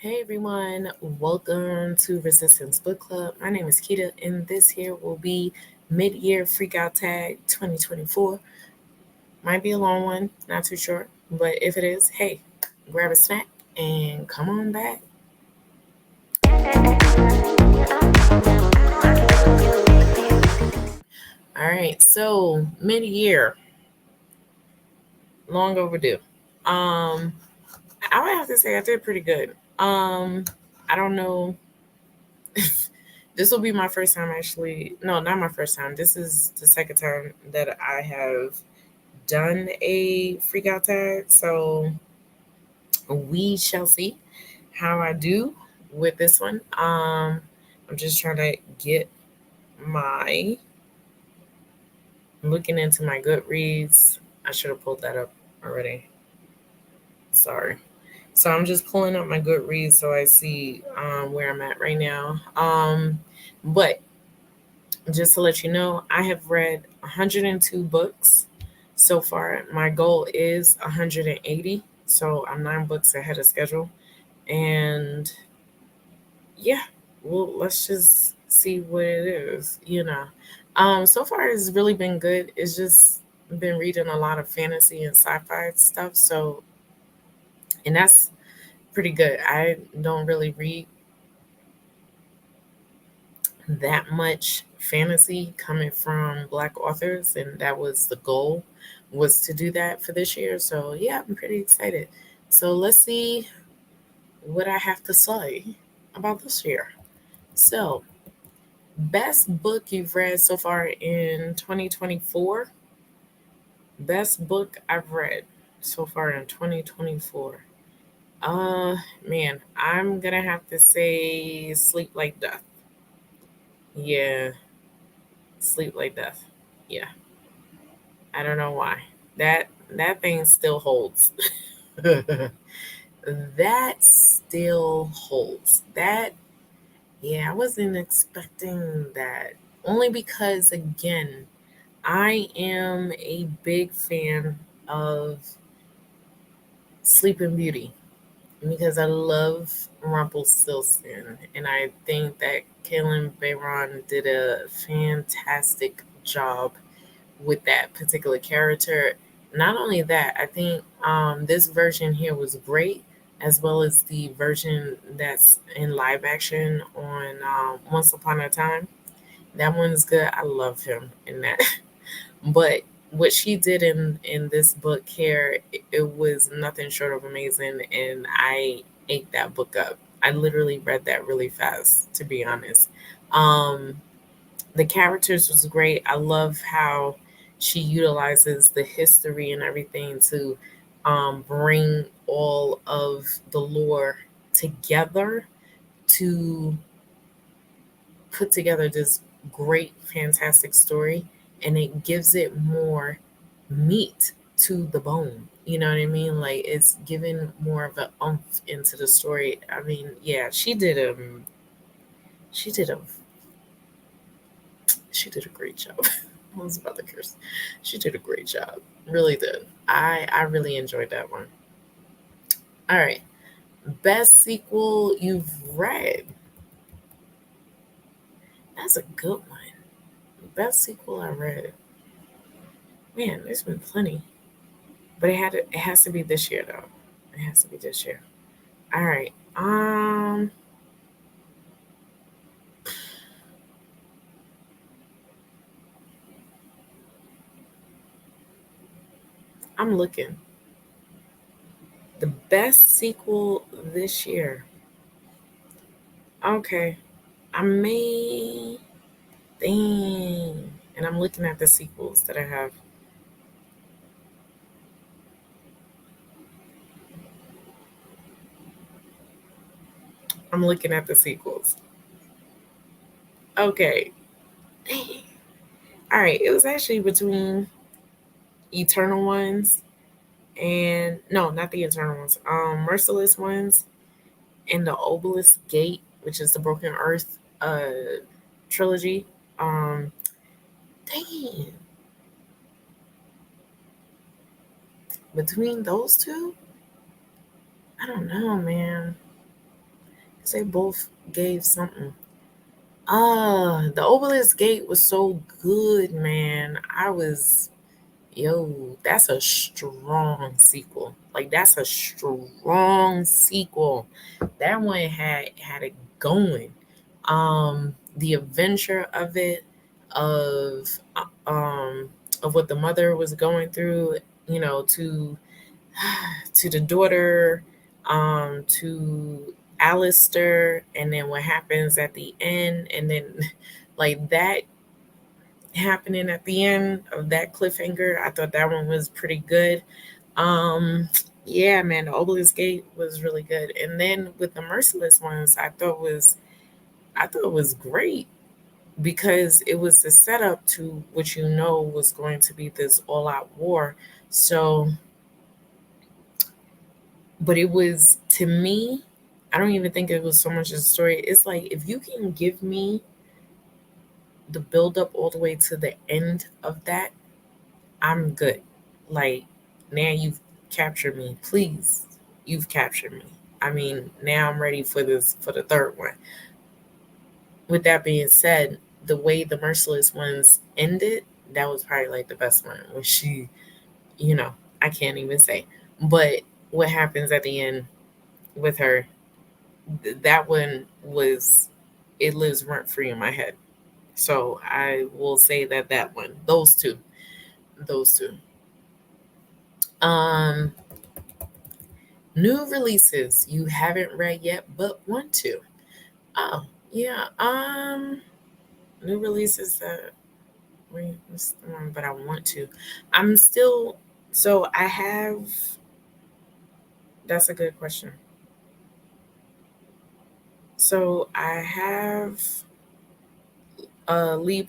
Hey everyone, welcome to Resistance Book Club. My name is Keita, and this here will be Mid-Year Freakout Tag 2024. Might be a long one, not too sure, but if it is, hey, grab a snack and come on back. All right, so mid-year, long overdue. Um, I would have to say I did pretty good. I don't know. This will be my first time actually. No, not my first time. This is the second time that I have done a freak out tag. So we shall see how I do with this one. I'm just trying to get my looking into my Goodreads. I should have pulled that up already. Sorry. So I'm just pulling up my Goodreads so I see where I'm at right now. But just to let you know, I have read 102 books so far. My goal is 180, so I'm 9 books ahead of schedule. And yeah, well, let's just see what it is. So far it's really been good. It's just been reading a lot of fantasy and sci-fi stuff, so and that's pretty good. I don't really read that much fantasy coming from black authors, and that was the goal, was to do that for this year. So yeah, I'm pretty excited. So let's see what I have to say about this year. So, best book you've read so far in 2024? Best book I've read so far in 2024. Man, I'm gonna have to say Sleep Like Death. Yeah, Sleep Like Death. Yeah. I don't know why. That thing still holds. That still holds. That yeah, I wasn't expecting that. Only because again, I am a big fan of Sleeping Beauty because I love Rumpelstiltskin, and I think that Kaylin Bayron did a fantastic job with that particular character. Not only that, I think this version here was great, as well as the version that's in live action on Once Upon a Time. That one's good. I love him in that. But what she did in this book here, it was nothing short of amazing, and I ate that book up. I literally read that really fast, to be honest. Um, the characters was great. I love how she utilizes the history and everything to bring all of the lore together to put together this great, fantastic story, and it gives it more meat to the bone. You know what I mean? Like it's giving more of an oomph into the story. I mean, yeah, she did a she did a great job. I was about to curse. She did a great job. Really did. I really enjoyed that one. All right. Best sequel you've read. That's a good one. Best sequel I read. Man, there's been plenty. But it has to be this year though. It has to be this year. All right. I'm looking. The best sequel this year. Okay. I may dang. And I'm looking at the sequels that I have. I'm looking at the sequels. Okay. Dang. All right. It was actually between Eternal Ones and no, not the Eternal Ones. Merciless Ones and the Obelisk Gate, which is the Broken Earth trilogy. Um, dang. Between those two, I don't know, man. Say both gave something. The Obelisk Gate was so good, man. Yo, that's a strong sequel. Like that's a strong sequel. That one had it going. The adventure of it, of um, of what the mother was going through, to the daughter, to Alistair, and then what happens at the end, and then like that happening at the end of that cliffhanger. I thought that one was pretty good. Yeah, man, the Obelisk Gate was really good. And then with the Merciless ones, I thought it was great because it was the setup to what was going to be this all out war. So, but it was to me, I don't even think it was so much a story. It's like if you can give me the build up all the way to the end of that, I'm good. Like now you've captured me. Please, you've captured me. I mean, now I'm ready for this for the third one. With that being said, the way the Merciless ones ended, that was probably like the best one. When she, I can't even say. But what happens at the end with her, that one was it lives rent free in my head. So I will say that one, those two. Um, New releases you haven't read yet but want to. Oh, yeah. New releases that wait, what's the one but I want to. I'm still so I have that's a good question. So I have Lee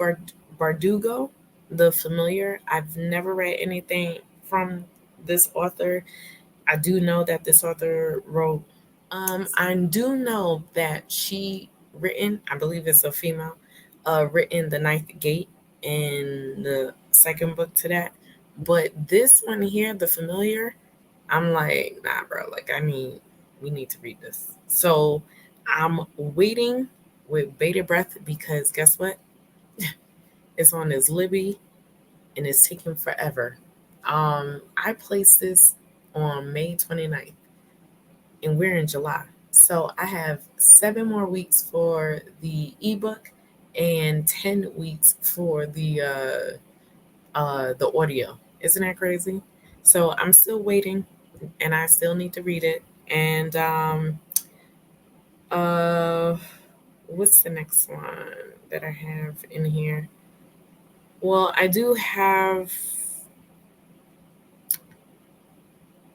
Bardugo, The Familiar. I've never read anything from this author. I do know that this author wrote. I do know that she written, I believe it's a female, written The Ninth Gate in the second book to that. But this one here, The Familiar, I'm like, nah, bro. Like, we need to read this. So I'm waiting with bated breath because guess what? It's on this Libby and it's taking forever. I placed this on May 29th and we're in July. So I have 7 more weeks for the ebook and 10 weeks for the audio. Isn't that crazy? So I'm still waiting, and I still need to read it. And uh, what's the next one that I have in here? Well, I do have.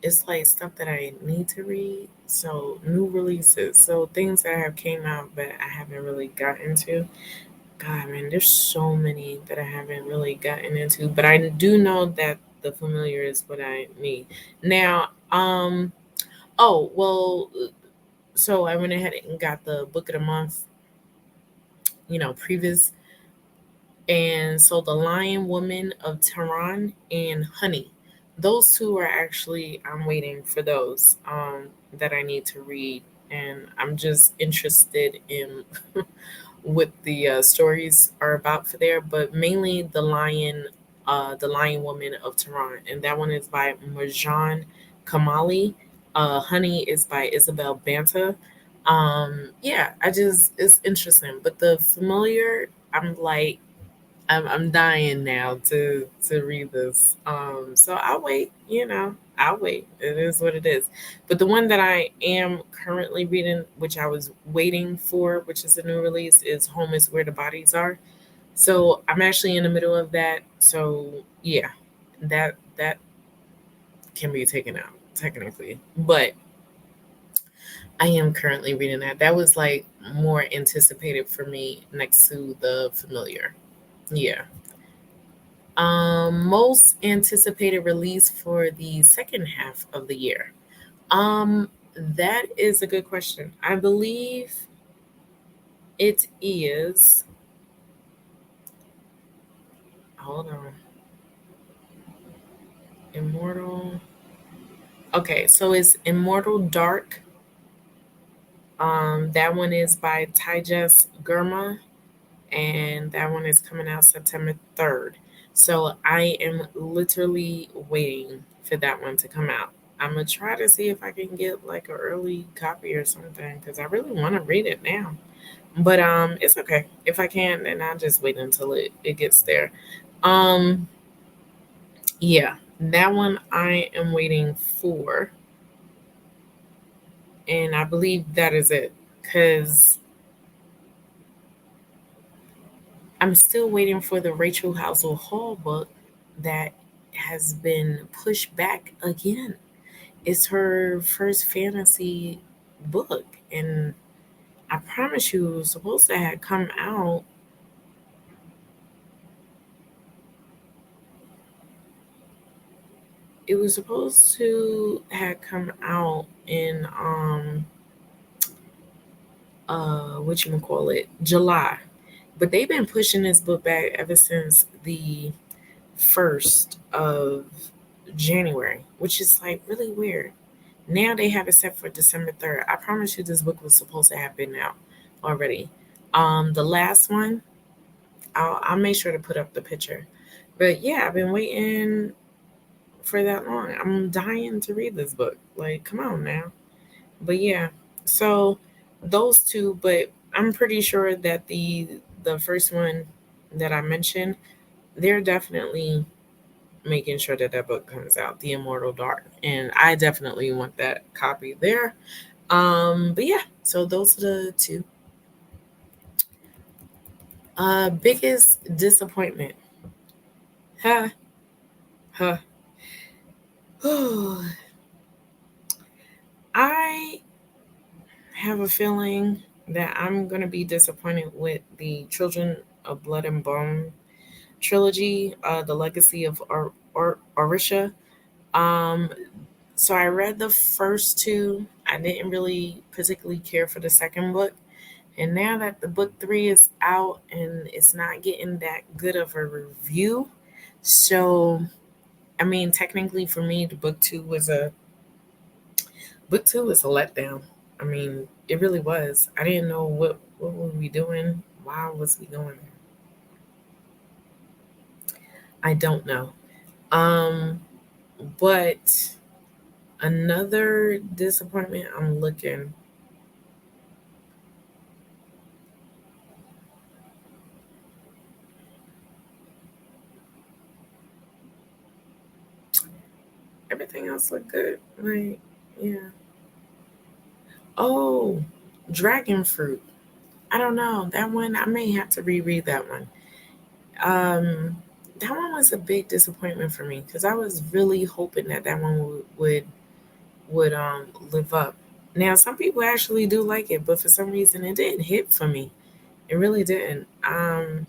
It's like stuff that I need to read. So new releases, so things that have came out but I haven't really gotten to. God, man, there's so many that I haven't really gotten into, but I do know that the familiar is what I need. Now, oh well, so I went ahead and got the book of the month, previous, and so the Lion Woman of Tehran and Honey. Those two are actually I'm waiting for those that I need to read, and I'm just interested in what the stories are about for there, but mainly the Lion Woman of Tehran, and that one is by Marjan Kamali. Honey is by Isabel Banta. Yeah, I just it's interesting, but the familiar, I'm like I'm dying now to read this. So I'll wait. I'll wait. It is what it is. But the one that I am currently reading, which I was waiting for, which is a new release, is "Home Is Where the Bodies Are." So I'm actually in the middle of that. So yeah, that can be taken out technically, but I am currently reading that. That was like more anticipated for me next to the familiar. Yeah. Most anticipated release for the second half of the year. That is a good question. I believe it is. Hold on. Immortal. Okay, so it's Immortal Dark That one is by Taijas Gurma, and that one is coming out September 3rd. So I am literally waiting for that one to come out. I'm gonna try to see if I can get like an early copy or something because I really want to read it now. But it's okay if I can, then I'll just wait until it gets there. Um, yeah, that one I am waiting for, and I believe that is it because I'm still waiting for the Rachel Housel Hall book that has been pushed back again. It's her first fantasy book, and I promise you, it was supposed to have come out. It was supposed to have come out in what you call it, July, but they've been pushing this book back ever since the 1st of January, which is like really weird. Now they have it set for December 3rd. I promise you this book was supposed to have been out already. The last one, I'll make sure to put up the picture. But yeah, I've been waiting for that long. I'm dying to read this book. Like, come on now. But yeah, so those two, but I'm pretty sure that the first one that I mentioned, they're definitely making sure that that book comes out, The Immortal Dark, and I definitely want that copy there. But yeah, so those are the two. Biggest disappointment. Huh, huh. I have a feeling that I'm gonna be disappointed with the Children of Blood and Bone trilogy, The Legacy of Orisha. Um, so I read the first two. I didn't really particularly care for the second book. And now that the book three is out and it's not getting that good of a review, so I mean, technically for me, the book two was a letdown. I mean, it really was. I didn't know what were we doing. Why was we going there? I don't know. Um, but another disappointment. I'm looking. Everything else looked good. Like, yeah. Oh, dragon fruit. I don't know. That one, I may have to reread that one. Um, that one was a big disappointment for me because I was really hoping that that one would live up. Now, some people actually do like it, but for some reason, it didn't hit for me. It really didn't. And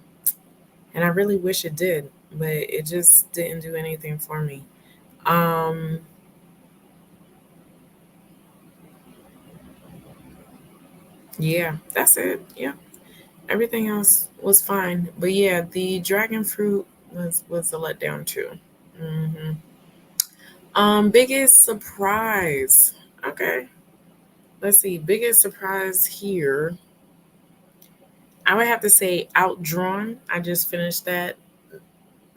I really wish it did, but it just didn't do anything for me. Um, yeah, that's it. Yeah, everything else was fine, but yeah, the dragon fruit was a letdown too. hmm Biggest surprise. Okay, let's see. Biggest surprise here. I would have to say Outdrawn. I just finished that.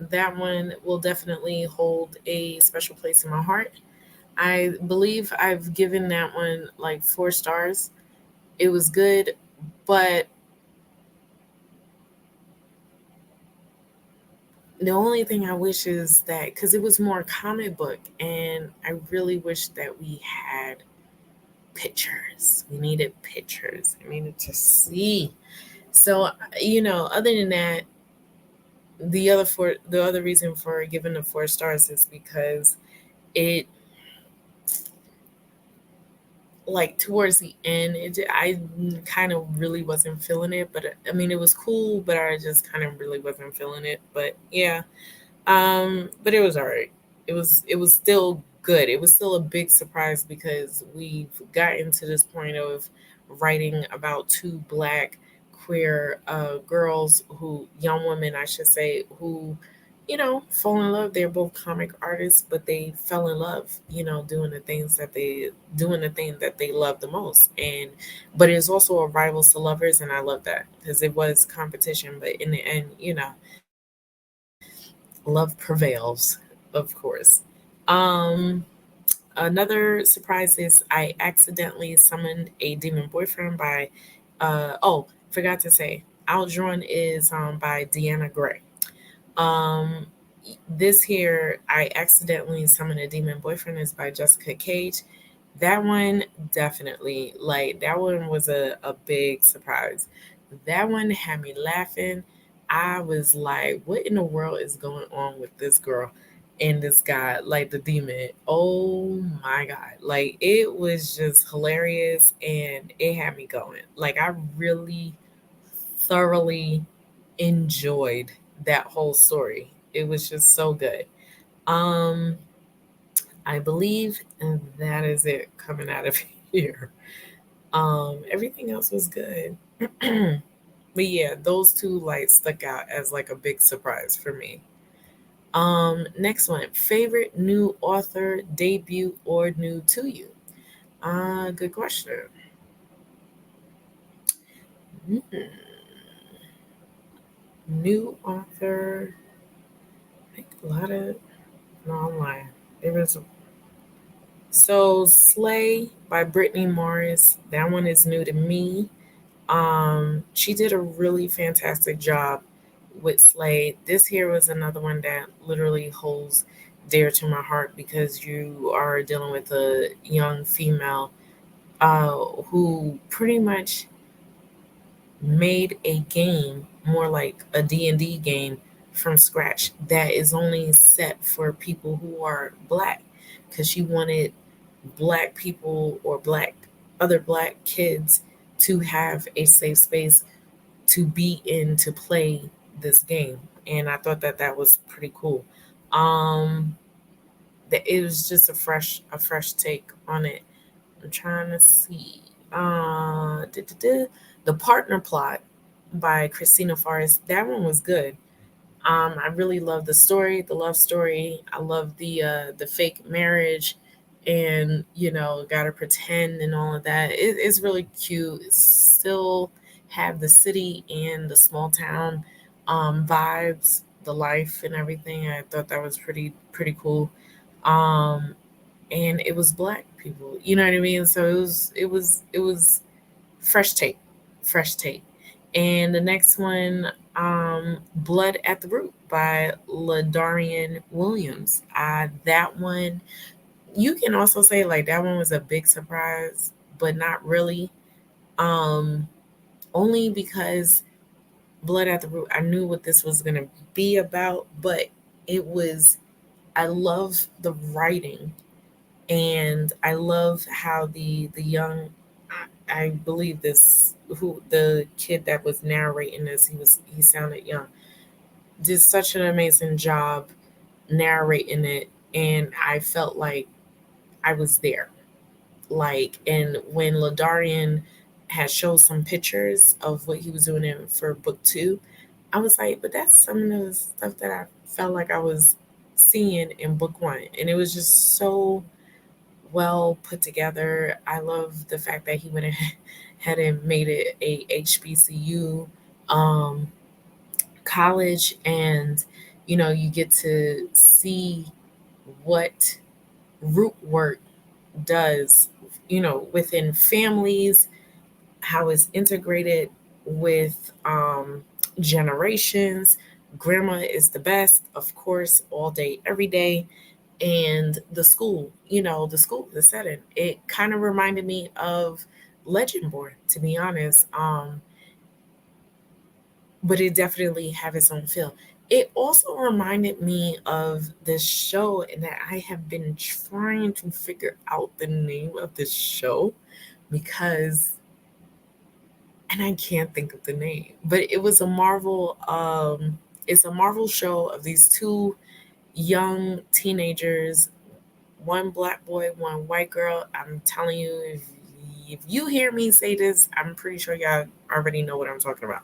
That one will definitely hold a special place in my heart. I believe I've given that one like 4 stars. It was good, but the only thing I wish is that because it was more comic book, and I really wish that we had pictures. We needed pictures. I needed to see. So other than that, the other reason for giving the 4 stars is because it like towards the end, I kind of really wasn't feeling it. But I mean, it was cool, but I just kind of really wasn't feeling it. But yeah, but it was all right. It was still good. It was still a big surprise because we've gotten to this point of writing about two black queer girls, who young women I should say, who fall in love. They're both comic artists, but they fell in love, doing the thing that they love the most. And but it's also a rivals to lovers, and I love that because it was competition, but in the end, love prevails, of course. Um Another surprise is I accidentally summoned a demon boyfriend by forgot to say, Outdrawn is by Deanna Gray. Um, this here, I accidentally summoned a demon boyfriend is by Jessica Cage. That one definitely, like, that one was a big surprise. That one had me laughing. I was like, what in the world is going on with this girl and this guy, like the demon? Oh my God. Like, it was just hilarious and it had me going. Like, I really thoroughly enjoyed that whole story. It was just so good. Um, I believe that is it coming out of here. Everything else was good. But yeah, those two like stuck out as like a big surprise for me. Next one, favorite new author debut or new to you? Good question. Mhm. New author, I think a lot of no, I'm lying. There was So Slay by Brittany Morris. That one is new to me. She did a really fantastic job with Slay. This here was another one that literally holds dear to my heart because you are dealing with a young female who pretty much made a game more like a D&D game from scratch that is only set for people who are black because she wanted black people or other black kids to have a safe space to be in to play this game, and I thought that that was pretty cool. um that it was just a fresh take on it. I'm trying to see. The Partner Plot by Christina Forrest. That one was good. I really love the story, the love story. I love the fake marriage, and gotta pretend and all of that. It's really cute. It still have the city and the small town vibes, the life and everything. I thought that was pretty cool. Um, and it was black people. You know what I mean? So it was fresh take, fresh take. And the next one, Blood at the Root by Ladarian Williams. That one, you can also say like that one was a big surprise, but not really. Um, Only because Blood at the Root, I knew what this was gonna be about, but it was. I love the writing and I love how the young, I believe this who the kid that was narrating this, he sounded young, did such an amazing job narrating it, and I felt like I was there. Like, and when Ladarian had showed some pictures of what he was doing in for book two, I was like, but that's some of the stuff that I felt like I was seeing in book one, and it was just so well put together. I love the fact that he went ahead and made it a HBCU um, college, and you get to see what root work does, within families, how it's integrated with generations. Grandma is the best, of course, all day, every day. And the setting, it kind of reminded me of Legendborn, to be honest. But it definitely have its own feel. It also reminded me of this show, and that I have been trying to figure out the name of this show because, and I can't think of the name, but it was a Marvel. It's a Marvel show of these two young teenagers, one black boy, one white girl. I'm telling you, if you hear me say this, I'm pretty sure y'all already know what I'm talking about.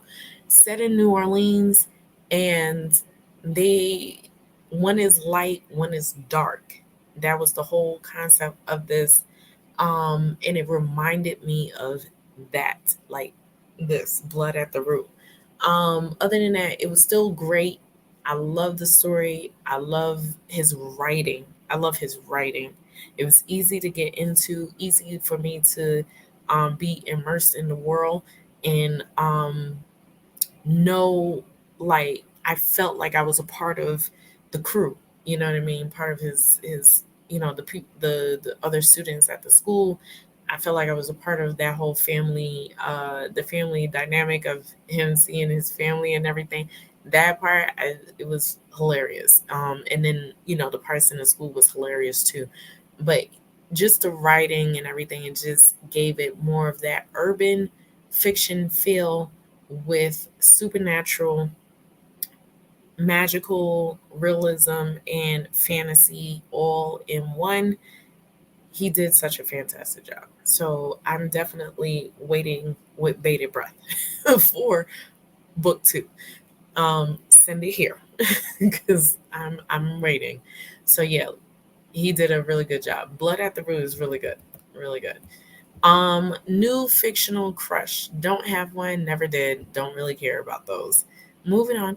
Set in New Orleans, and they one is light, one is dark. That was the whole concept of this. And it reminded me of that, like this blood at the root. Other than that, it was still great. I love the story. I love his writing. I love his writing. It was easy to get into, easy for me to be immersed in the world and know, like I felt like I was a part of the crew. You know what I mean? Part of his the other students at the school. I felt like I was a part of that whole family, the family dynamic of him seeing his family and everything. That part, it was hilarious. And then the parts in the school was hilarious too. But just the writing and everything, it just gave it more of that urban fiction feel with supernatural, magical realism, and fantasy all in one. He did such a fantastic job. So I'm definitely waiting with bated breath for book two. Send it here because I'm waiting. So yeah, he did a really good job. Blood at the Root is really good, really good. New fictional crush. Don't have one, never did. Don't really care about those. Moving on.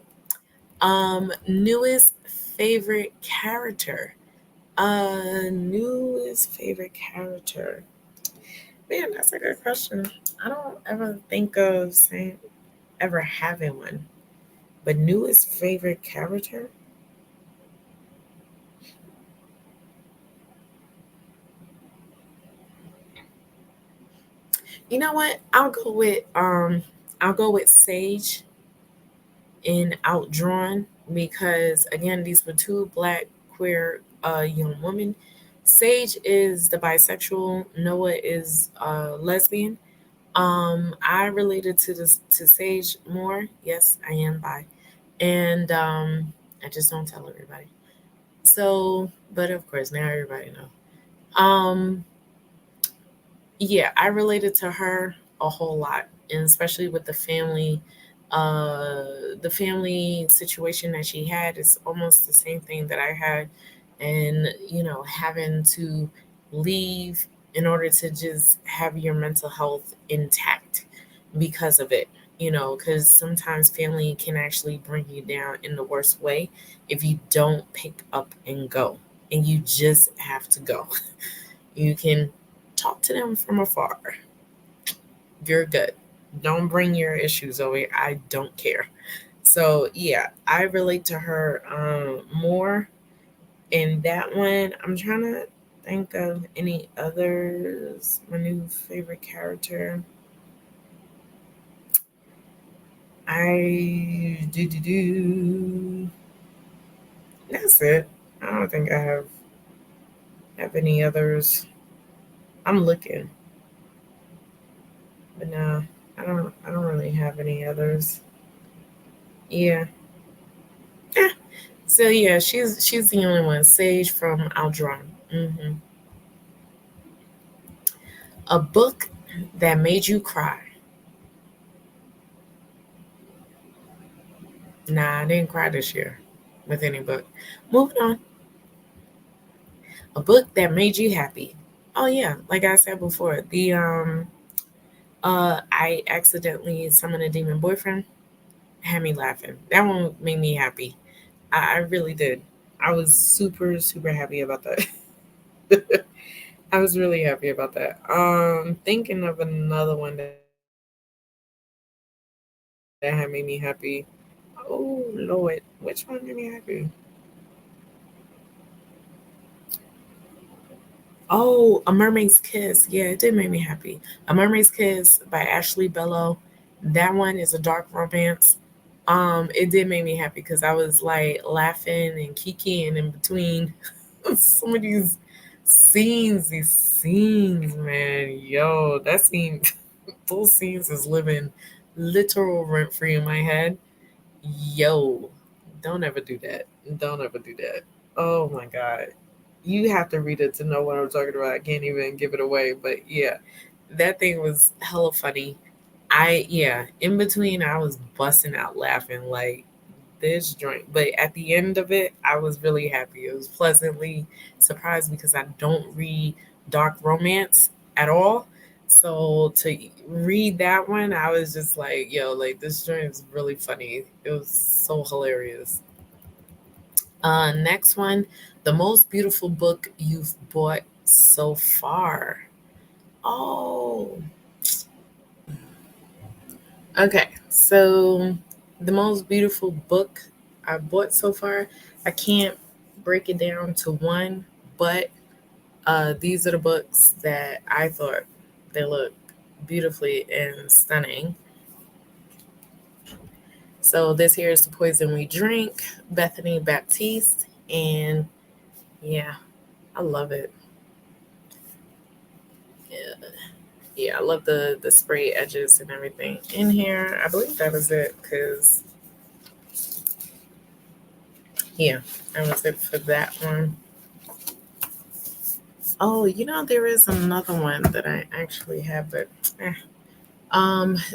Newest favorite character. Newest favorite character. Man, that's a good question. I don't ever think of saying ever having one. But newest favorite character? You know what? I'll go with Sage in Outdrawn because again these were two black queer young women. Sage is the bisexual, Noah is lesbian. I related to Sage more. Yes, I am bi. And I just don't tell everybody. So, but of course now everybody know. Um yeah, I related to her a whole lot, and especially with the family situation that she had is almost the same thing that I had, and having to leave in order to just have your mental health intact because of it. Because sometimes family can actually bring you down in the worst way if you don't pick up and go, and you just have to go. You can talk to them from afar. You're good. Don't bring your issues over here. I don't care. So yeah, I relate to her more in that one. I'm trying to think of any others. My new favorite character. I do. That's it. I don't think I have any others. I'm looking, but no, I don't really have any others. Yeah. Eh. So yeah, she's the only one. Sage from Aldron. A book that made you cry. Nah, I didn't cry this year with any book. Moving on. A book that made you happy. Oh yeah, like I said before, the I accidentally summoned a demon boyfriend had me laughing. That one made me happy. I really did. I was super super happy about that. I was really happy about that. Thinking of another one that had made me happy. Oh Lord, which one made me happy? Oh, A Mermaid's Kiss. Yeah, it did make me happy. A Mermaid's Kiss by Ashley Bellow. That one is a dark romance. It did make me happy because I was like laughing and kikiing in between some of these scenes, man. Yo, that scene, those scenes is living literal rent free in my head. Yo, don't ever do that. Don't ever do that. Oh my God. You have to read it to know what I'm talking about. I can't even give it away. But yeah, that thing was hella funny. In between, I was busting out laughing. Like, this joint. But at the end of it, I was really happy. It was pleasantly surprised because I don't read dark romance at all. So to read that one, I was just like, yo, like this joint is really funny. It was so hilarious. Next one, the most beautiful book you've bought so far. Oh, okay. So the most beautiful book I bought so far, I can't break it down to one, but these are the books that I thought they look beautifully and stunning. So this here is The Poison We Drink, Bethany Baptiste, and yeah, I love it. Yeah, yeah, I love the spray edges and everything in here. I believe that was it, cause yeah, that was it for that one. Oh, there is another one that I actually have, but eh.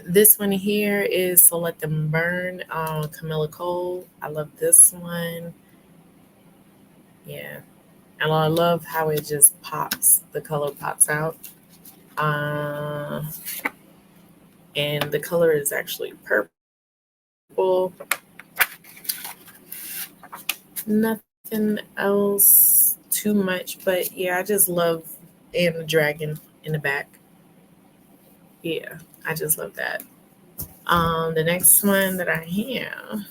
This one here is So Let Them Burn, Camilla Cole. I love this one. Yeah, and I love how it just pops. The color pops out. Uh, and the color is actually purple. Nothing else too much, but yeah, I just love and the dragon in the back. Yeah, I just love that. The next one that I have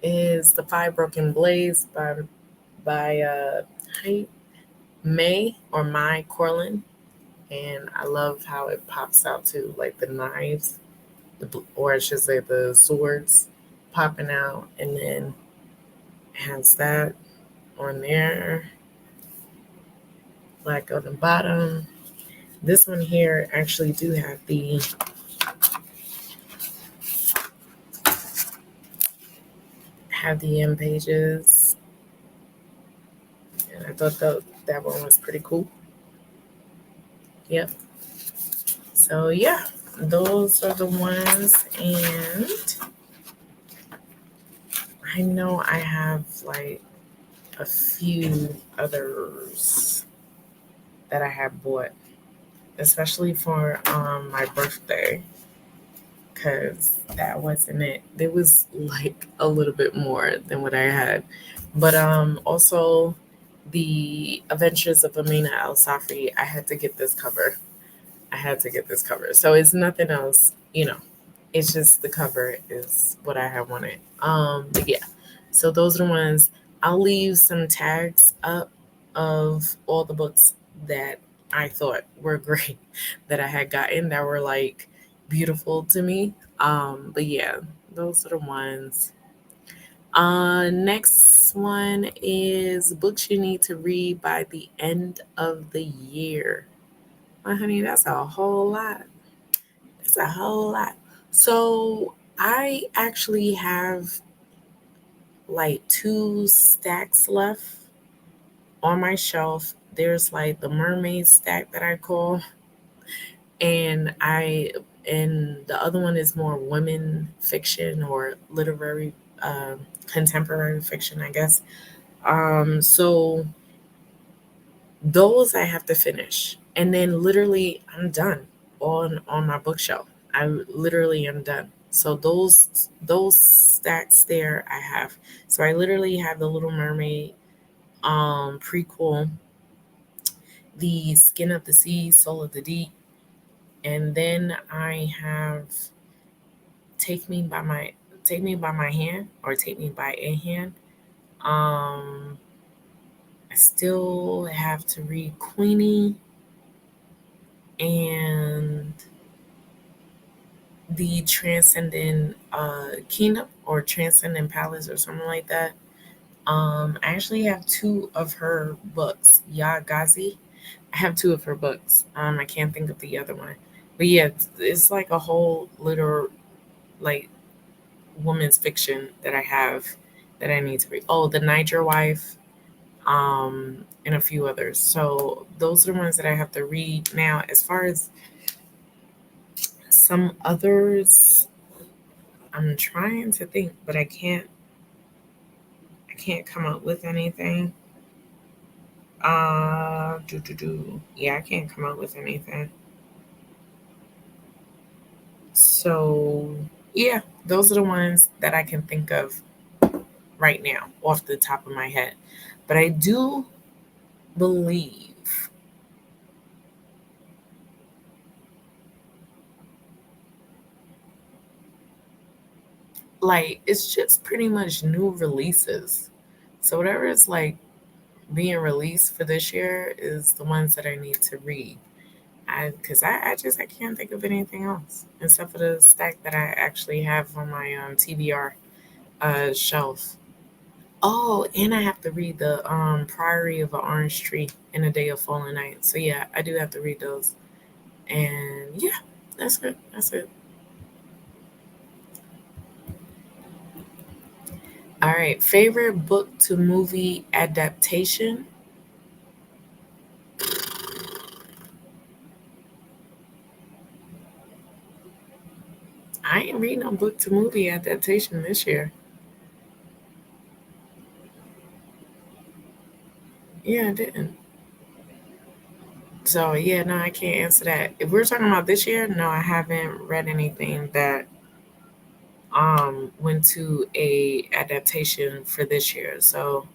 is The Five Broken Blades by Hy- May or Mai Corlin, and I love how it pops out too, like the knives, or I should say the swords popping out, and then it has that on there, black on the bottom. This one here actually do have the end pages, and I thought that one was pretty cool. Yep. So yeah, those are the ones, and I know I have like a few others that I have bought, especially for my birthday, because that wasn't it. There was like a little bit more than what I had, but also the Adventures of Amina Al Safri. I had to get this cover. I had to get this cover. So it's nothing else. It's just the cover is what I have wanted. But yeah. So those are the ones. I'll leave some tags up of all the books that I thought were great that I had gotten that were like beautiful to me. But yeah, those are the ones. Next one is books you need to read by the end of the year. My honey, that's a whole lot. That's a whole lot. So I actually have like two stacks left on my shelf. There's like the mermaid stack that I call, and the other one is more women fiction or literary contemporary fiction, I guess. So those I have to finish, and then literally I'm done on my bookshelf. I literally am done. So those stacks there I have. So I literally have the Little Mermaid prequel, the Skin of the Sea, Soul of the Deep, and then I have Take Me by My Take Me by My Hand or Take Me by a Hand. Um, I still have to read Queenie and the Transcendent Kingdom or Transcendent Palace or something like that. I actually have two of her books, Ya Ghazi. I have two of her books. I can't think of the other one, but yeah, it's like a whole little like woman's fiction that I have that I need to read. Oh, The Niger Wife, and a few others. So those are the ones that I have to read now. As far as some others, I'm trying to think, but I can't. can't come up with anything. Yeah, I can't come up with anything. So yeah, those are the ones that I can think of right now off the top of my head. But I do believe, like, it's just pretty much new releases. So whatever is like being released for this year is the ones that I need to read. I can't think of anything else except for the stack that I actually have on my TBR shelf. Oh, and I have to read the Priory of an Orange Tree and A Day of Fallen Night. So yeah, I do have to read those. And yeah, that's it. That's it. All right. Favorite book to movie adaptation? I ain't reading no book to movie adaptation this year. Yeah, I didn't. So yeah, no, I can't answer that. If we're talking about this year, no, I haven't read anything that went to a adaptation for this year. So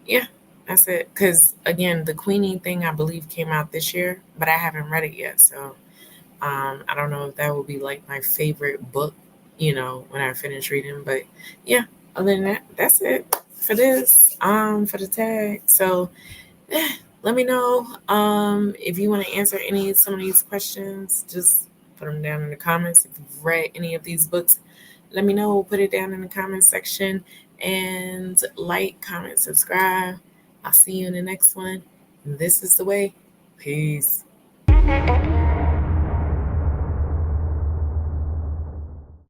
yeah, that's it. Because again, the Queenie thing I believe came out this year, but I haven't read it yet. So I don't know if that will be like my favorite book, when I finish reading. But yeah, other than that, that's it for this. For the tag. So let me know if you want to answer some of these questions. Just put them down in the comments. If you've read any of these books, let me know. Put it down in the comment section and like, comment, subscribe. I'll see you in the next one. This is the way. Peace.